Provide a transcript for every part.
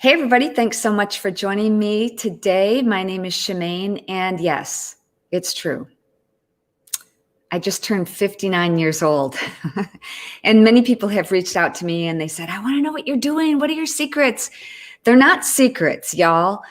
Hey, everybody. Thanks so much for joining me today. My name is Shemaine, and yes, it's true. I just turned 59 years old. And many people have reached out to me and they said, I want to know what you're doing. What are your secrets? They're not secrets, y'all.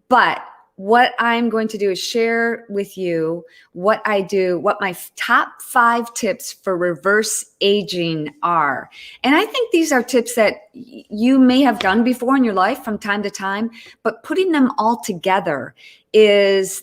But what I'm going to do is share with you what I do, what my top 5 tips for reverse aging are. And I think these are tips that you may have done before in your life from time to time, but putting them all together is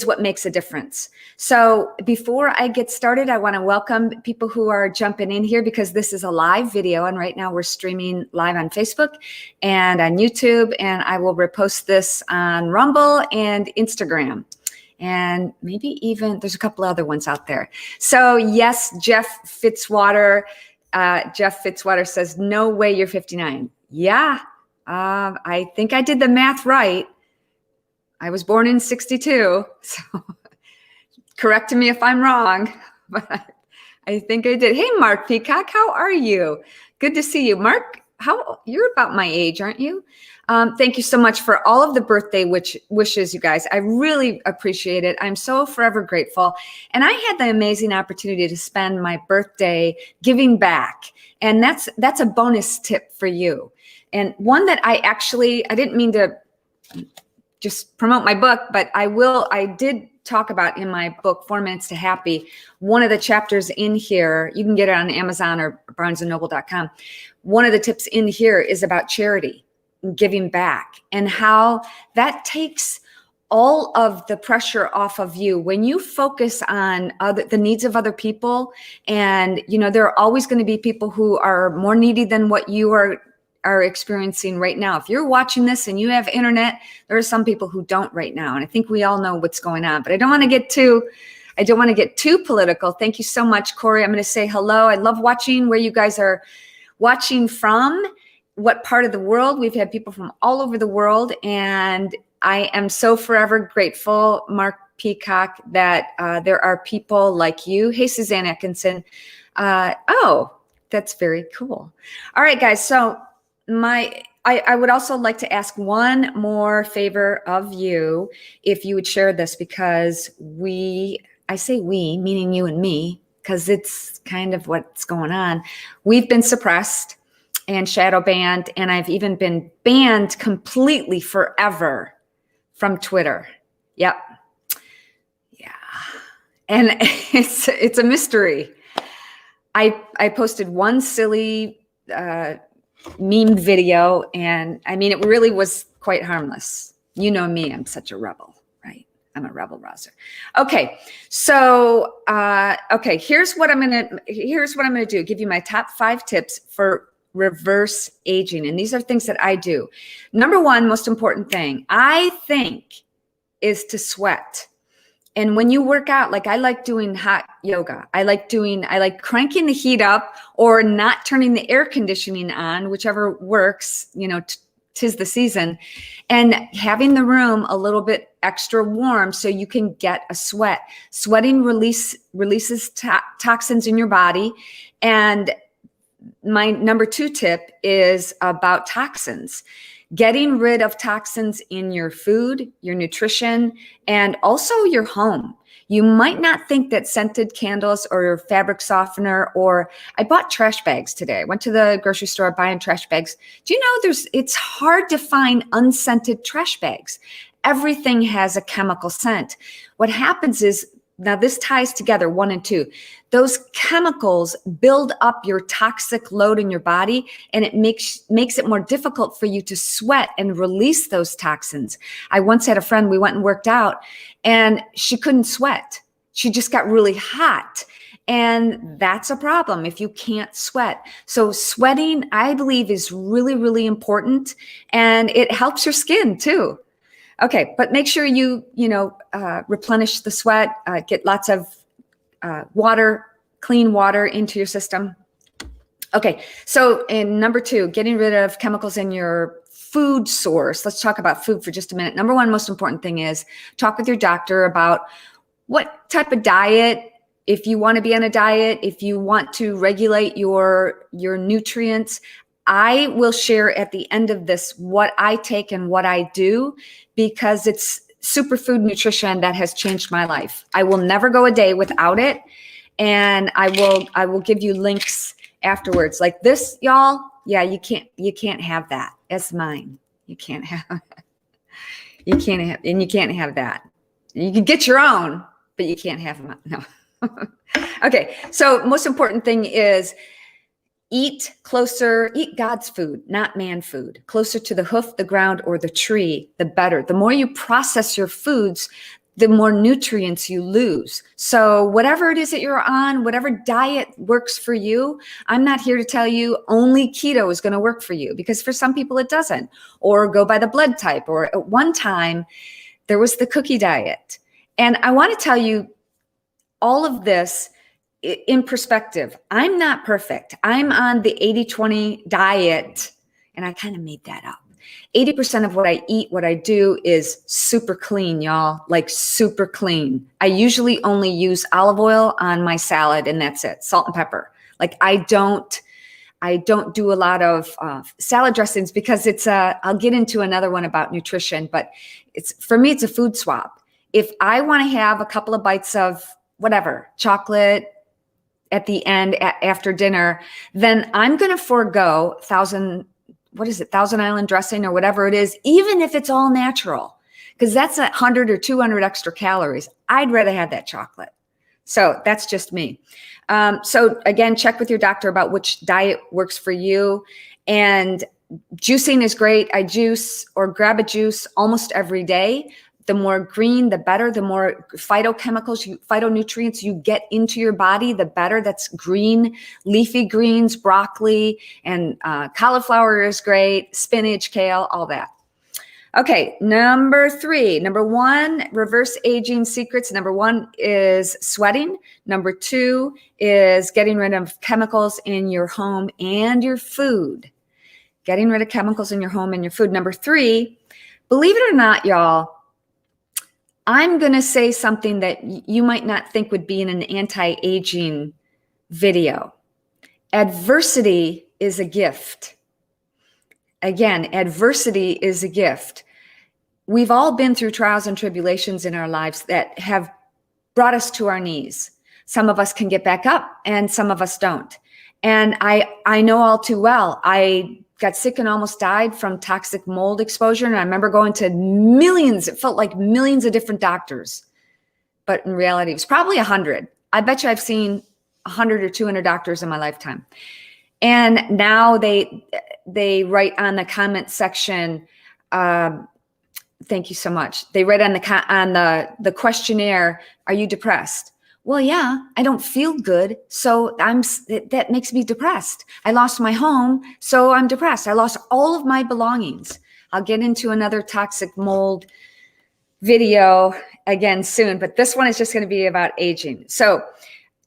what makes a difference. So before I get started, I want to welcome people who are jumping in here because this is a live video, and right now we're streaming live on Facebook and on YouTube, and I will repost this on Rumble and Instagram. And maybe even there's a couple other ones out there. So yes, Jeff Fitzwater says, no way you're 59. Yeah, I think I did the math right. I was born in 62, so correct me if I'm wrong, but I think I did. Hey, Mark Peacock, how are you? Good to see you. Mark, you're about my age, aren't you? Thank you so much for all of the birthday wishes, you guys. I really appreciate it. I'm so forever grateful. And I had the amazing opportunity to spend my birthday giving back. And that's a bonus tip for you. And one that I didn't mean to just promote my book, but I did talk about in my book, 4 Minutes to Happy. One of the chapters in here, you can get it on Amazon or barnesandnoble.com. One of the tips in here is about charity, giving back, and how that takes all of the pressure off of you when you focus on the needs of other people. And, there are always going to be people who are more needy than what you are experiencing right now. If you're watching this and you have internet, there are some people who don't right now. And I think we all know what's going on, but I don't want to get too political. Thank you so much, Corey. I'm going to say hello. I love watching where you guys are watching from, what part of the world. We've had people from all over the world, and I am so forever grateful, Mark Peacock, that there are people like you. Hey, Suzanne Atkinson. Oh, that's very cool. All right, guys. So I would also like to ask one more favor of you, if you would share this, because I say we, meaning you and me, because it's kind of what's going on. We've been suppressed and shadow banned, and I've even been banned completely forever from Twitter. Yep. Yeah. And it's a mystery. I posted one silly meme video, and I mean, it really was quite harmless. You know me, I'm such a rebel, right? I'm a rebel rouser. Okay, so here's what I'm gonna do. Give you my top 5 tips for reverse aging, and these are things that I do. Number 1, most important thing I think is to sweat. And when you work out, like I like doing hot yoga, I like cranking the heat up or not turning the air conditioning on, whichever works, 'tis the season, and having the room a little bit extra warm so you can get a sweat. Sweating releases toxins in your body. And my number 2 tip is about toxins. Getting rid of toxins in your food, your nutrition, and also your home. You might not think that scented candles or fabric softener, or I bought trash bags today. I went to the grocery store buying trash bags. Do you know it's hard to find unscented trash bags. Everything has a chemical scent. What happens is, now this ties together 1 and 2. Those chemicals build up your toxic load in your body, and it makes it more difficult for you to sweat and release those toxins. I once had a friend, we went and worked out, and she couldn't sweat. She just got really hot. And that's a problem if you can't sweat. So sweating, I believe, is really, really important, and it helps your skin too. Okay, but make sure you replenish the sweat, get lots of water, clean water into your system. Okay, so in number 2, getting rid of chemicals in your food source. Let's talk about food for just a minute. Number 1 most important thing is talk with your doctor about what type of diet, if you want to be on a diet, if you want to regulate your nutrients. I will share at the end of this what I take and what I do, because it's superfood nutrition that has changed my life. I will never go a day without it. And I will give you links afterwards. Like this, y'all. Yeah, you can't have that. It's mine. You can't have you can't have that. You can get your own, but you can't have them. No. Okay. So most important thing is eat God's food, not man food, closer to the hoof, the ground, or the tree, the better. The more you process your foods, the more nutrients you lose. So whatever it is that you're on, whatever diet works for you, I'm not here to tell you only keto is going to work for you, because for some people it doesn't, or go by the blood type. Or at one time there was the cookie diet. And I want to tell you all of this in perspective. I'm not perfect. I'm on the 80-20 diet, and I kind of made that up. 80% of what I eat, what I do is super clean, y'all, like super clean. I usually only use olive oil on my salad, and that's it. Salt and pepper. Like I don't do a lot of salad dressings, because I'll get into another one about nutrition, but for me, it's a food swap. If I want to have a couple of bites of whatever, chocolate at the end after dinner, then I'm going to forego Thousand Island dressing or whatever it is, even if it's all natural, because that's 100 or 200 extra calories. I'd rather have that chocolate. So that's just me. So again, check with your doctor about which diet works for you. And juicing is great. I juice or grab a juice almost every day. The more green, the better. The more phytonutrients you get into your body, the better. That's green, leafy greens, broccoli, and cauliflower is great. Spinach, kale, all that. Okay, number 1, reverse aging secrets. Number 1 is sweating. Number 2 is getting rid of chemicals in your home and your food. Getting rid of chemicals in your home and your food. Number 3, believe it or not, y'all, I'm going to say something that you might not think would be in an anti-aging video. Adversity is a gift. Again, adversity is a gift. We've all been through trials and tribulations in our lives that have brought us to our knees. Some of us can get back up and some of us don't. And I know all too well, I got sick and almost died from toxic mold exposure. And I remember going to millions, it felt like millions of different doctors. But in reality, it was probably 100. I bet you I've seen 100 or 200 doctors in my lifetime. And now they write on the comment section, thank you so much. They write on the questionnaire, are you depressed? Well, yeah, I don't feel good, so that makes me depressed. I lost my home, so I'm depressed. I lost all of my belongings. I'll get into another toxic mold video again soon, but this one is just going to be about aging. So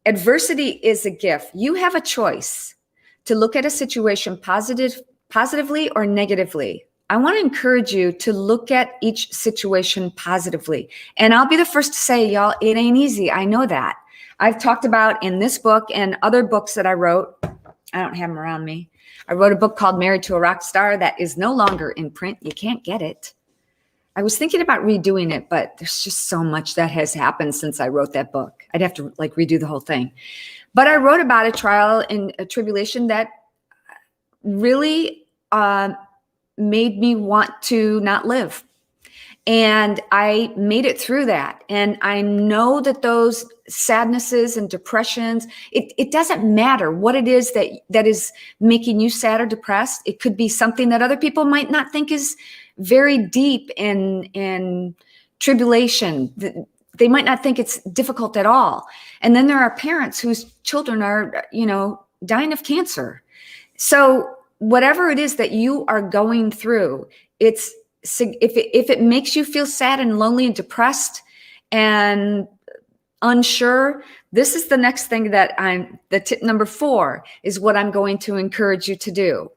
adversity is a gift. You have a choice to look at a situation positively or negatively. I want to encourage you to look at each situation positively. And I'll be the first to say, y'all, it ain't easy. I know that. I've talked about in this book and other books that I wrote. I don't have them around me. I wrote a book called Married to a Rock Star that is no longer in print. You can't get it. I was thinking about redoing it, but there's just so much that has happened since I wrote that book. I'd have to redo the whole thing. But I wrote about a trial and a tribulation that really made me want to not live. And I made it through that. And I know that those sadnesses and depressions, it doesn't matter what it is that is making you sad or depressed. It could be something that other people might not think is very deep in tribulation. They might not think it's difficult at all. And then there are parents whose children are, dying of cancer. So whatever it is that you are going through, if it makes you feel sad and lonely and depressed and unsure, this is the next thing the tip number 4 is what I'm going to encourage you to do.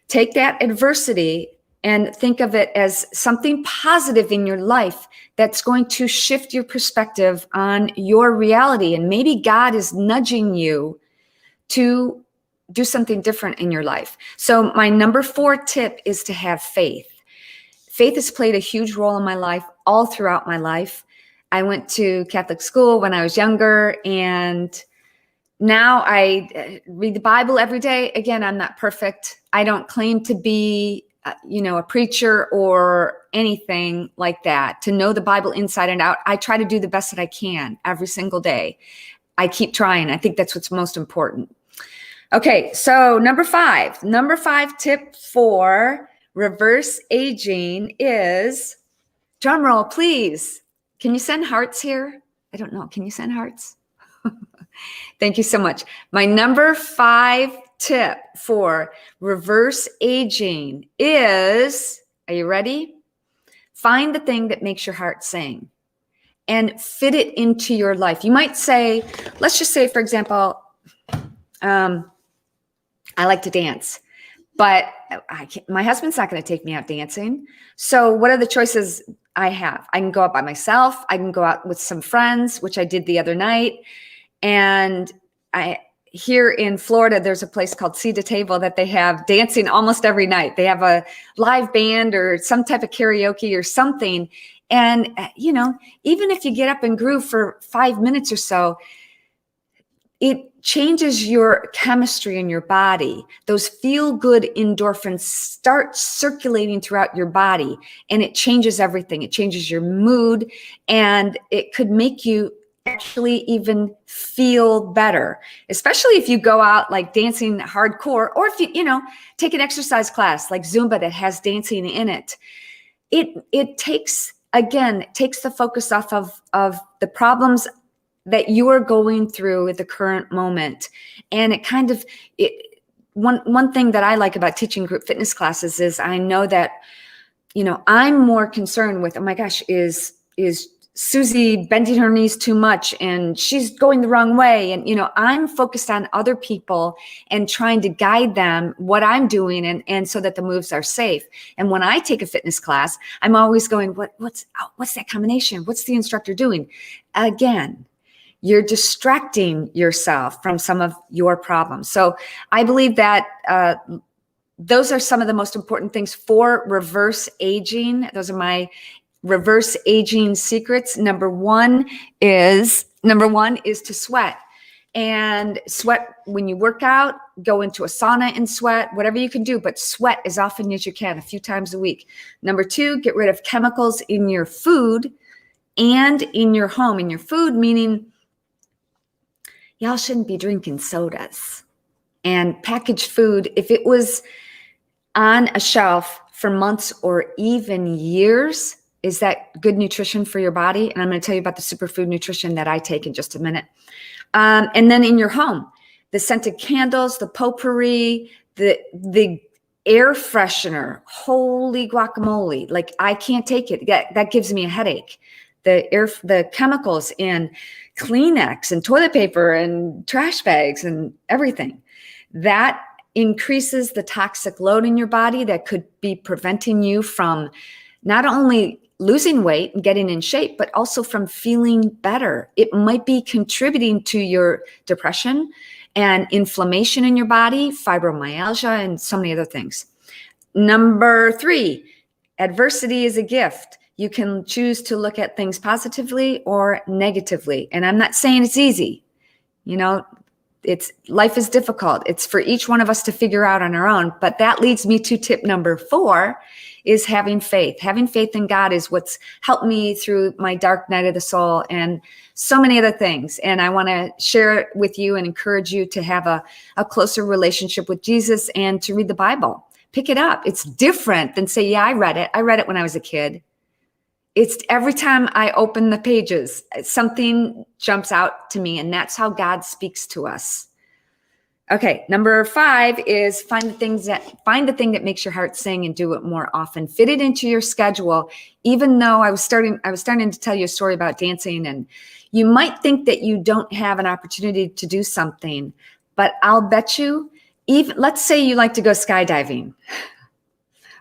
Take that adversity and think of it as something positive in your life that's going to shift your perspective on your reality. And maybe God is nudging you to do something different in your life. So my number 4 tip is to have faith. Faith has played a huge role in my life all throughout my life. I went to Catholic school when I was younger, and now I read the Bible every day. Again, I'm not perfect. I don't claim to be, a preacher or anything like that, to know the Bible inside and out. I try to do the best that I can every single day. I keep trying. I think that's what's most important. Okay, so number 5 tip for reverse aging is, drum roll, please. Can you send hearts here? I don't know. Can you send hearts? Thank you so much. My number 5 tip for reverse aging is, are you ready? Find the thing that makes your heart sing and fit it into your life. You might say, let's just say, for example, I like to dance, but my husband's not going to take me out dancing. So what are the choices I have? I can go out by myself. I can go out with some friends, which I did the other night. And here in Florida, there's a place called Seat to Table that they have dancing almost every night. They have a live band or some type of karaoke or something. And, even if you get up and groove for 5 minutes or so, it changes your chemistry in your body. Those feel-good endorphins start circulating throughout your body, and it changes everything. It changes your mood, and it could make you actually even feel better, especially if you go out like dancing hardcore, or if you take an exercise class like Zumba that has dancing in it. It takes the focus off of the problems that you are going through at the current moment. And one thing that I like about teaching group fitness classes is I know that, I'm more concerned with, oh my gosh, is Susie bending her knees too much and she's going the wrong way? And, I'm focused on other people and trying to guide them what I'm doing and so that the moves are safe. And when I take a fitness class, I'm always going, what's that combination? What's the instructor doing? Again, you're distracting yourself from some of your problems. So I believe that those are some of the most important things for reverse aging. Those are my reverse aging secrets. Number one is to sweat. And sweat when you work out, go into a sauna and sweat, whatever you can do, but sweat as often as you can, a few times a week. Number 2, get rid of chemicals in your food and in your home. In your food, meaning y'all shouldn't be drinking sodas and packaged food. If it was on a shelf for months or even years, is that good nutrition for your body? And I'm going to tell you about the superfood nutrition that I take in just a minute. And then in your home, the scented candles, the potpourri, the air freshener, holy guacamole. Like, I can't take it. That gives me a headache. The chemicals in Kleenex and toilet paper and trash bags and everything, that increases the toxic load in your body that could be preventing you from not only losing weight and getting in shape, but also from feeling better. It might be contributing to your depression and inflammation in your body, fibromyalgia, and so many other things. Number 3, adversity is a gift. You can choose to look at things positively or negatively. And I'm not saying it's easy. Life is difficult. It's for each one of us to figure out on our own. But that leads me to tip number 4, is having faith. Having faith in God is what's helped me through my dark night of the soul and so many other things. And I want to share it with you and encourage you to have a closer relationship with Jesus and to read the Bible. Pick it up. It's different than say, yeah, I read it. I read it when I was a kid. It's every time I open the pages, something jumps out to me, and that's how God speaks to us. Okay, number 5 is find the thing that makes your heart sing and do it more often. Fit it into your schedule. Even though I was starting to tell you a story about dancing, and you might think that you don't have an opportunity to do something, but I'll bet you, even let's say you like to go skydiving,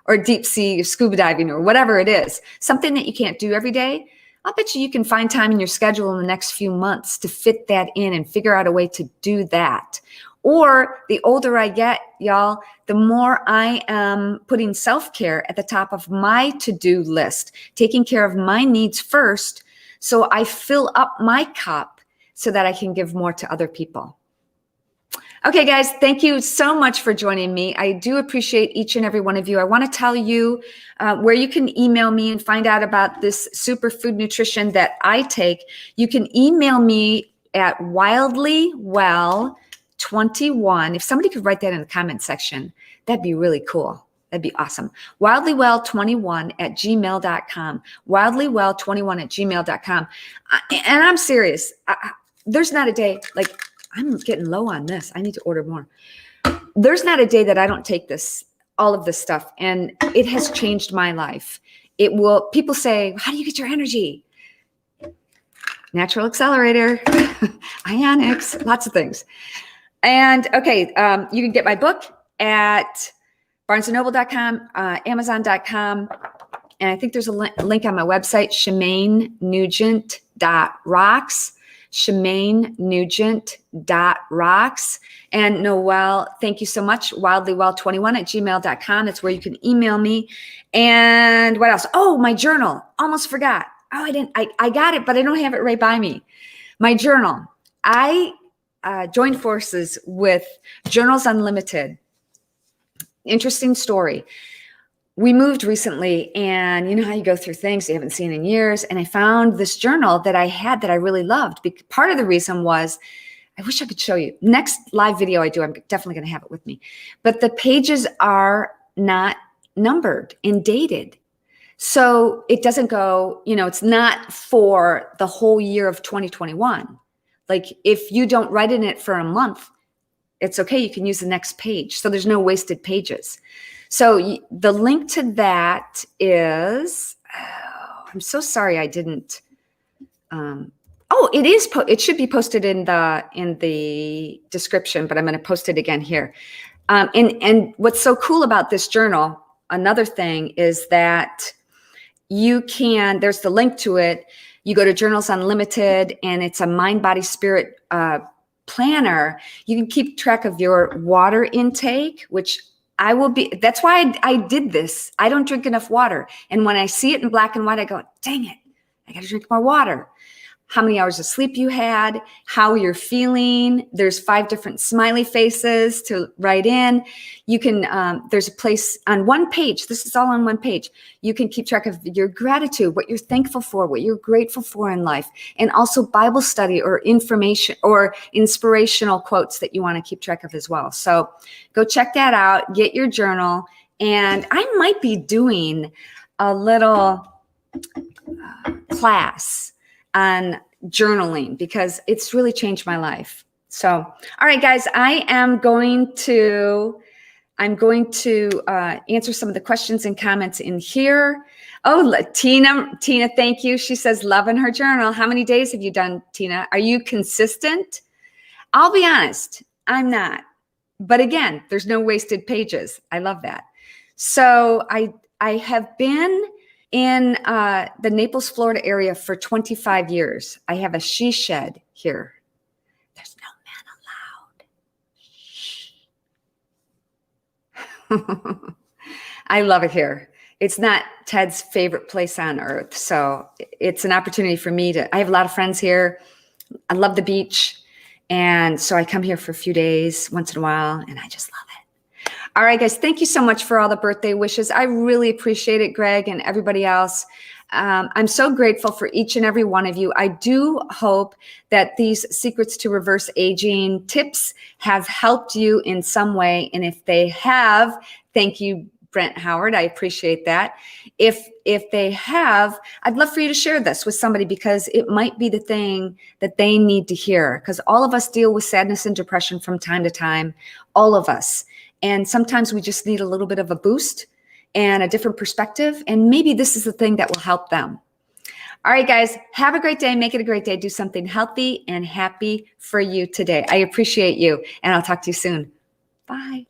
or deep sea scuba diving, or whatever it is, something that you can't do every day. I'll bet you can find time in your schedule in the next few months to fit that in and figure out a way to do that. Or the older I get, y'all, the more I am putting self-care at the top of my to-do list, taking care of my needs first, so I fill up my cup so that I can give more to other people. Okay, guys, thank you so much for joining me. I do appreciate each and every one of you. I want to tell you where you can email me and find out about this superfood nutrition that I take. You can email me at wildlywell21. If somebody could write that in the comment section, that'd be really cool. That'd be awesome. wildlywell21@gmail.com. wildlywell21@gmail.com. And I'm serious. There's not a day, like, I'm getting low on this. I need to order more. There's not a day that I don't take all of this stuff, and it has changed my life. People say, how do you get your energy? Natural accelerator, ionics, lots of things. And okay, you can get my book at barnesandnoble.com, amazon.com. And I think there's a link on my website, ShemaineNugent.rocks. ShemaineNugent.rocks. And Noelle, thank you so much. wildlywell21@gmail.com. That's where you can email me. And what else? Oh, my journal. Almost forgot. Oh, I got it, but I don't have it right by me. My journal. I joined forces with Journals Unlimited. Interesting story. We moved recently, and you know how you go through things you haven't seen in years. And I found this journal that I had that I really loved. Part of the reason was, I wish I could show you. Next live video I do, I'm definitely going to have it with me. But the pages are not numbered and dated. So it doesn't go, it's not for the whole year of 2021. Like if you don't write in it for a month, it's okay. You can use the next page. So there's no wasted pages. So the link to that is, I'm so sorry I didn't. It is. It should be posted in the description, but I'm going to post it again here. And what's so cool about this journal, another thing is that there's the link to it. You go to Journals Unlimited, and it's a mind, body, spirit planner. You can keep track of your water intake, which that's why I did this. I don't drink enough water. And when I see it in black and white, I go, dang it, I got to drink more water. How many hours of sleep you had, how you're feeling. There's 5 different smiley faces to write in. You can, there's a place on one page. This is all on one page. You can keep track of your gratitude, what you're thankful for, what you're grateful for in life, and also Bible study or information or inspirational quotes that you want to keep track of as well. So go check that out, get your journal. And I might be doing a little class on journaling because it's really changed my life. So, all right, guys, I'm going to answer some of the questions and comments in here. Oh, Tina, thank you. She says, loving her journal. How many days have you done, Tina? Are you consistent? I'll be honest, I'm not. But again, there's no wasted pages. I love that. So I have been in the Naples, Florida area for 25 years. I have a she shed here. There's no men allowed. I love it here. It's not Ted's favorite place on earth. So it's an opportunity for me I have a lot of friends here. I love the beach. And so I come here for a few days once in a while, and I just love it. All right, guys, thank you so much for all the birthday wishes. I really appreciate it, Greg and everybody else. I'm so grateful for each and every one of you. I do hope that these Secrets to Reverse Aging tips have helped you in some way. And if they have, thank you, Brent Howard. I appreciate that. If they have, I'd love for you to share this with somebody because it might be the thing that they need to hear. Because all of us deal with sadness and depression from time to time, all of us. And sometimes we just need a little bit of a boost and a different perspective. And maybe this is the thing that will help them. All right, guys, have a great day. Make it a great day. Do something healthy and happy for you today. I appreciate you, and I'll talk to you soon. Bye.